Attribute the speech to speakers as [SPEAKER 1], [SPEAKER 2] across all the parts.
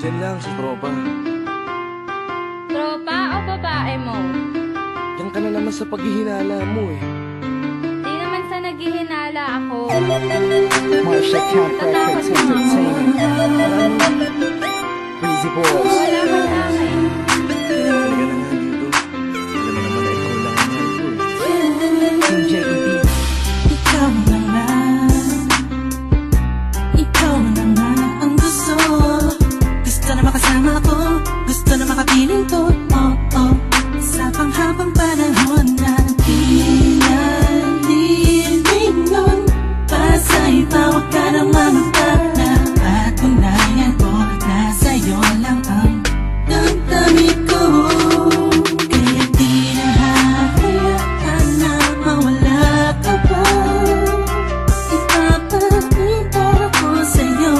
[SPEAKER 1] Diyan lang sa tropa.
[SPEAKER 2] Tropa o babae mo?
[SPEAKER 1] Diyan ka na naman sa paghihinala mo eh.
[SPEAKER 2] Di naman sa naghihinala ako.
[SPEAKER 3] Marsha Camp Records Entertainment. Breezy Boys.
[SPEAKER 2] Wala ka sa akin.
[SPEAKER 1] Halika na nga dito. Alam mo naman na ikaw lang ang mahal ko eh.
[SPEAKER 3] Team JED. Ikaw na nga. Ikaw na nga ang gusto. Gusto na makasama ko. Gusto na makapiling ko. Oh, oh. Sa panghabang panahon na pinalilingon. Pasa'y tawag ka na mamagtala. Patunayan ko na sa'yo lang ang damdamit ko. Kaya di na hahayaan na mawala ka pa. Ipapakita ko sa'yo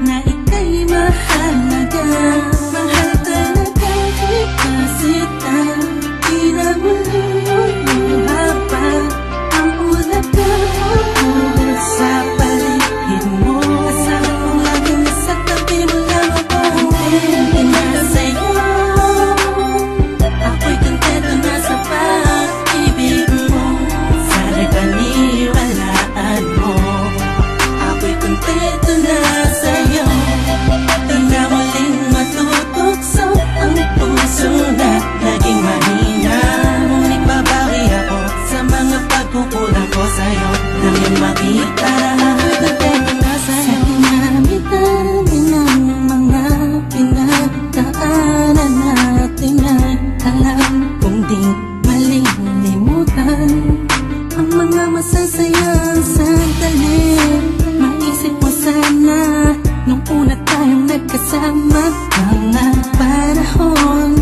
[SPEAKER 3] na ika'y mahalaga. Mahal talaga kasi di na muli habang ang ulaga sa paligid mo. Kasama kong lagi nasa tabi mo lang ako. Hindi na sa'yo. Ako'y kontento na sa pag-ibig mo. Sana'y paniwalaan mo. Ako'y kontento na sa'yo. Di na muling matutokso ang puso na naging mahina. Ngunit babawi ako sa mga pagkukulang ko sa'yo. Nang yung makita na ako'y kontento na sa'yo. Sa dinami-dami ng mga pinagdaanan natin ay alam kong di malilimutan ang mga masasayang sandali. Maisip mo sana nung una tayong nagkasama. Mga panahon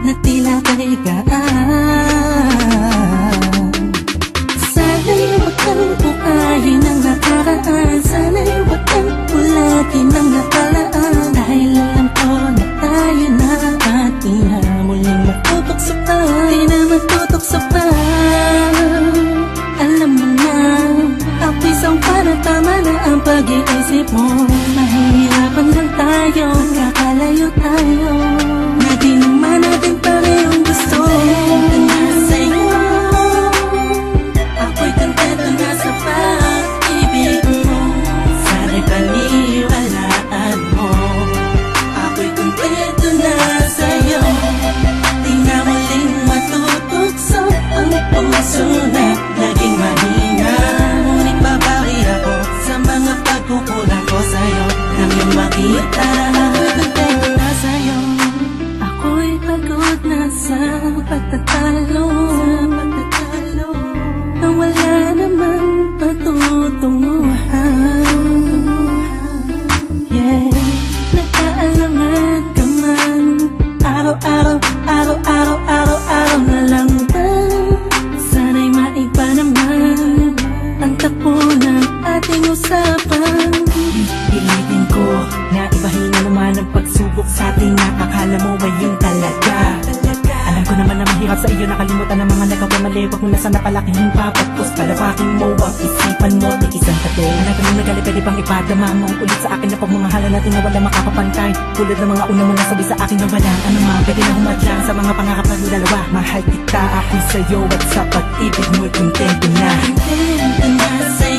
[SPEAKER 3] na tila kaigaan. Sana'y wag kang buhayin ang nakaraan. Sana'y wag kang ulatin ang nakalaan. Dahil alam ko na tayo na at di na muling matutokso pa. Di na matutokso pa. Alam mo na, ako'y isang parang tama na ang pag-iisip mo. Mahihirapan lang tayo, kakalayo tayo. Na di naman natin parehong gusto. Kontento na sa'yo. Ako'y kontento na sa pag-ibig mo. Sana'y paniwalaan mo. Ako'y kontento na sa'yo. Di na muling matutokso ang puso na naging mahina. Ngunit babawi ako sa mga pagkukulang ko sa'yo. Nang yung makita na ako'y kontento na sa'yo. Ako'y pagod na sa pagtatalo. Na wala namang patutunguhan. Yeah, nagkaalangan ka man. Araw-araw, araw-araw, araw-araw na lang ba? Sana'y maiba naman ang takbo ng ating usapan. Pilitin ko na ibahin na naman ang pagsubok sa ating nakakala mo ngayon talaga. Alam ko naman na mahirap sa iyo nakalimutan ang mga nagkakamali. Huwag mo na sana palakihin pa. Pagpos palawakin mo ang isipan mo. Tikisan ka din. Alam ko nung nagali pwede bang ipadama mo ulit sa akin na pagmamahala natin na wala makakapantay. Tulad ng mga una mo nasabi sa akin na walang ano man. Pwede na humadlang sa mga pangarap na dalawa. Mahal kita ako'y sa'yo at sa pag-ibig mo'y kontento na. Kontento na sa'yo.